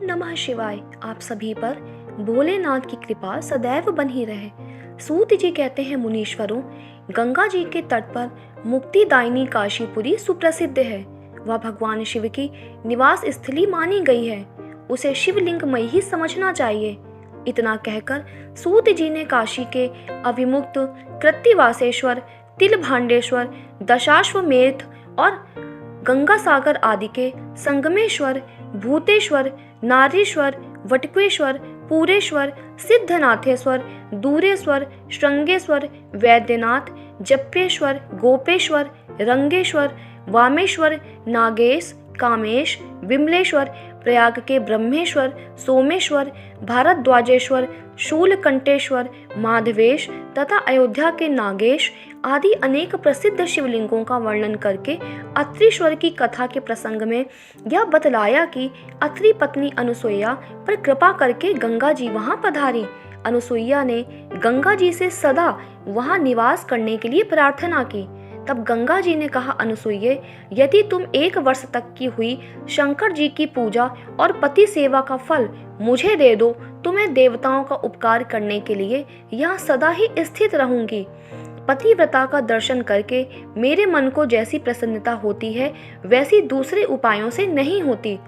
नमः शिवाय। आप सभी पर भोलेनाथ की कृपा सदैव बनी रहे। सूत जी कहते हैं, मुनीश्वरों, गंगा जी के तट पर मुक्तिदायिनी काशीपुरी सुप्रसिद्ध है। वह भगवान शिव की निवास स्थली मानी गई है। उसे शिवलिंगमय ही समझना चाहिए। इतना कहकर सूत जी ने काशी के अविमुक्त कृत्तिवासेश्वर, तिलभांडेश्वर, दशाश्वमेध और गंगा सागर आदि के संगमेश्वर, भूतेश्वर, नारीश्वर, वटकेश्वर, पूरेश्वर, सिद्धनाथेश्वर, दूरेश्वर, श्रृंगेश्वर, वैद्यनाथ, जप्पेश्वर, गोपेश्वर, रंगेश्वर, वामेश्वर, नागेश, कामेश, विमलेश्वर, प्रयाग के ब्रह्मेश्वर, सोमेश्वर, भारद्वाजेश्वर, शूलकंठेश्वर, माधवेश तथा अयोध्या के नागेश आदि अनेक प्रसिद्ध शिवलिंगों का वर्णन करके अत्रीश्वर की कथा के प्रसंग में यह बतलाया कि अत्रि पत्नी अनुसुईया पर कृपा करके गंगा जी वहां पधारी। अनुसुईया ने गंगा जी से सदा वहां निवास करने के लिए प्रार्थना की। तब गंगा जी ने कहा, अनुसुईये, यदि तुम 1 वर्ष तक की हुई शंकर जी की पूजा और पति सेवा का फल मुझे दे दो तो मैं देवताओं का उपकार करने के लिए यहाँ सदा ही स्थित रहूंगी। पतिव्रता का दर्शन करके मेरे मन को जैसी प्रसन्नता होती है वैसी दूसरे उपायों से नहीं होती।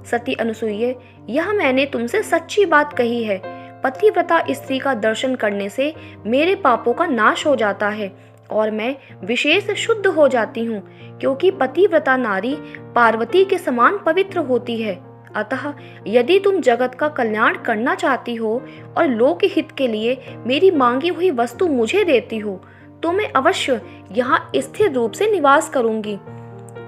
सती अनुसुईये, यह मैंने तुमसे सच्ची बात कही है। पतिव्रता स्त्री का दर्शन करने से मेरे पापों का नाश हो जाता है और मैं विशेष शुद्ध हो जाती हूँ, क्योंकि पतिव्रता नारी पार्वती के समान पवित्र होती है। अतः यदि तुम जगत का कल्याण करना चाहती हो और लोक हित के लिए मेरी मांगी हुई वस्तु मुझे देती हो तो मैं अवश्य यहाँ स्थिर रूप से निवास करूंगी।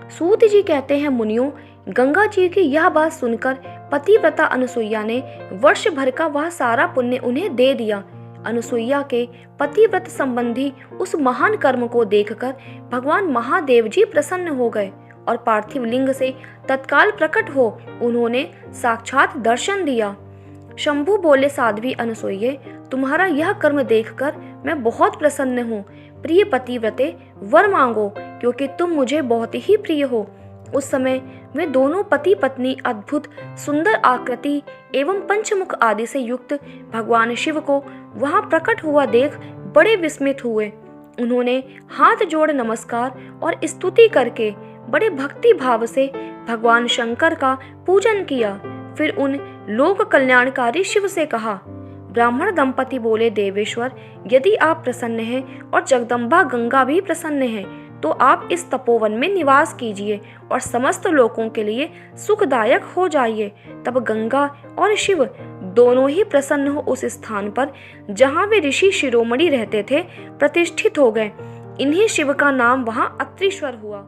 सूत जी कहते हैं, मुनियों, गंगा जी की यह बात सुनकर पतिव्रता अनुसुईया ने वर्ष भर का वह सारा पुण्य उन्हें दे दिया। अनुसुईया के पतिव्रत संबंधी उस महान कर्म को देखकर भगवान महादेव जी प्रसन्न हो गए और पार्थिव लिंग से तत्काल प्रकट हो उन्होंने साक्षात दर्शन दिया। शंभु बोले, साध्वी अनुसुईये, तुम्हारा यह कर्म देखकर मैं बहुत प्रसन्न हूँ। प्रिय पतिव्रते, वर मांगो, क्योंकि तुम मुझे बहुत ही प्रिय हो। उस समय वे दोनों पति पत्नी अद्भुत सुंदर आकृति एवं पंचमुख आदि से युक्त भगवान शिव को वहां प्रकट हुआ देख बड़े विस्मित हुए। उन्होंने हाथ जोड़ नमस्कार और स्तुति करके बड़े भक्ति भाव से भगवान शंकर का पूजन किया। फिर उन लोक कल्याणकारी शिव से कहा। ब्राह्मण दंपति बोले, देवेश्वर, यदि आप प्रसन्न हैं और जगदम्बा गंगा भी प्रसन्न हैं तो आप इस तपोवन में निवास कीजिए और समस्त लोगों के लिए सुखदायक हो जाइए। तब गंगा और शिव दोनों ही प्रसन्न हो उस स्थान पर जहाँ वे ऋषि शिरोमणि रहते थे प्रतिष्ठित हो गए। इन्हीं शिव का नाम वहाँ अत्रीश्वर हुआ।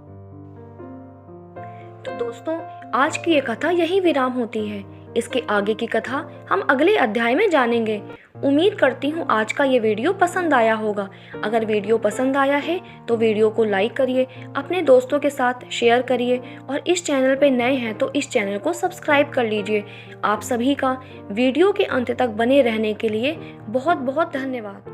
तो दोस्तों, आज की ये कथा यहीं विराम होती है। इसके आगे की कथा हम अगले अध्याय में जानेंगे। उम्मीद करती हूँ आज का ये वीडियो पसंद आया होगा। अगर वीडियो पसंद आया है तो वीडियो को लाइक करिए, अपने दोस्तों के साथ शेयर करिए और इस चैनल पे नए हैं तो इस चैनल को सब्सक्राइब कर लीजिए। आप सभी का वीडियो के अंत तक बने रहने के लिए बहुत बहुत धन्यवाद।